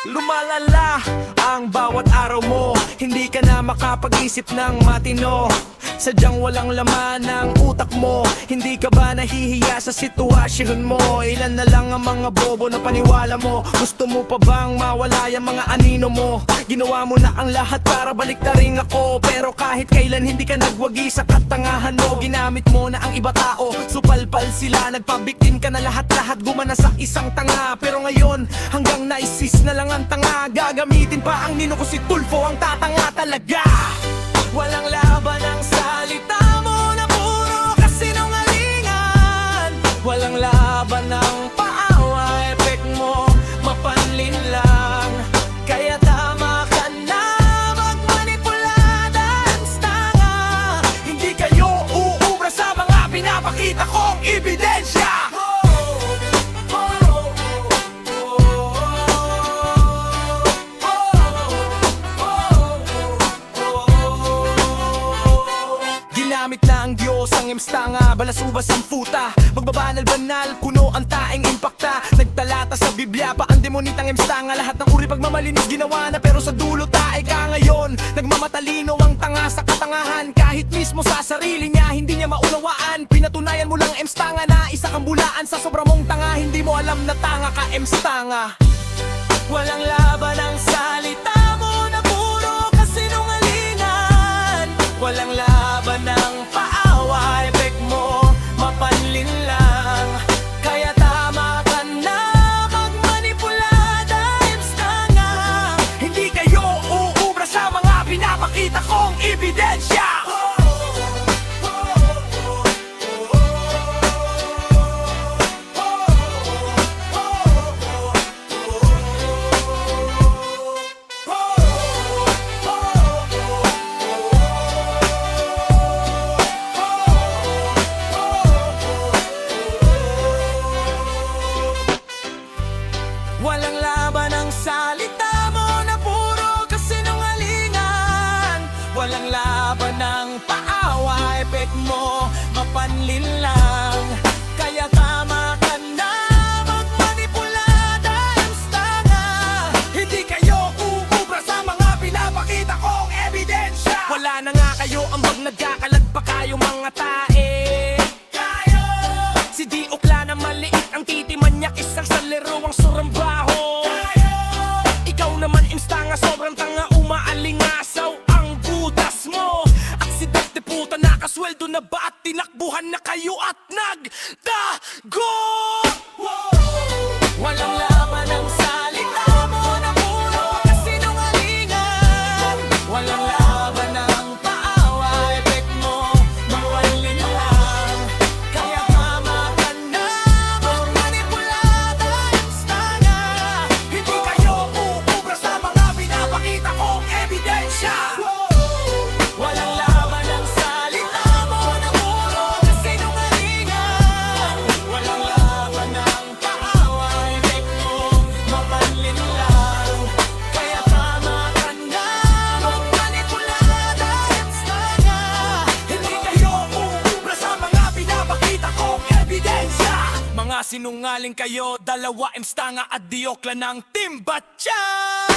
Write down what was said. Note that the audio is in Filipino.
Lumalala ang bawat araw mo, hindi ka na makapag-isip ng matino. Sadyang walang laman ang utak mo, hindi ka ba nahihiya sa sitwasyon mo? Ilan na lang ang mga bobo na paniwala mo. Gusto mo pa bang mawala yung mga anino mo? Ginawa mo na ang lahat para baliktarin ako, pero kahit kailan hindi ka nagwagi sa katangahan mo. Ginamit mo na ang iba tao, supalpal sila, nagpabiktin ka na lahat-lahat, gumana sa isang tanga. Pero ngayon hanggang naisis na lang ang tanga, gagamitin pa ang nino ko, si Tulfo ang tatanga talaga. Walang laban ang salita mo na puro kasinungalingan. Walang laban ang paawa, epek mo mapanlin lang. Kaya tama ka na magmanipulada ang stanga. Hindi kayo uubra sa mga pinapakita kong ebidensya. Ginamit na ang Diyos ang emstanga, balasubas ang futa, magbabanal-banal, kuno ang taing impakta. Nagtalata sa Biblia pa ang demonitang emstanga. Lahat ng uri pagmamalinis ginawa na, pero sa dulo tae ka ngayon. Nagmamatalino ang tanga sa katangahan, kahit mismo sa sarili niya hindi niya maunawaan. Pinatunayan mo lang emstanga na isa kang bulaan sa sobra mong tanga. Hindi mo alam na tanga ka emstanga. Walang laban ang salita mo na puro kasinungalingan. Walang laban ng paawa, epek mo mapanlin lang. Kaya tama ka na magmanipulada, emstanga. Hindi kayo uubra sa mga pinapakita kong ebidensya. Walang laban ang salita mo na puro kasinungalingan. Walang laban ng paawa, epek mo mapanlin lang. Kaya tama ka na magmanipulada, emstanga. Hindi kayo uubra sa mga pinapakita kong ebidensya. Wala na nga kayo ambag, nagkakalag pa kayo mga tae. Si Di Ukla na maliit ang titiman niya, isang salero ang surambaho. Ikaw naman emstanga, sobrang tanga, umaalingasaw ang butas mo. At si Def puta, nakasweldo na ba at tinakbuhan na kayo at nagdago? Walang laban ang salita mo na puro kasinungalingan. Walang laban ang paawa, epek mo mawalin lang. Kaya tama ka na magmanipulada, emstanga. Hindi kayo uubra sa mga pinapakita kong ebidensya. Walang laban ang salita mo na puro kasinungalingan. Walang laban ang paawa, epek mo mapanlin lang. Kaya tama ka na magmanipulada, emstanga. Hindi kayo uubra sa mga pinapakita kong ebidensya. Mga sinungaling kayo, dalawa emstanga at Di Ukla ng Team Batya.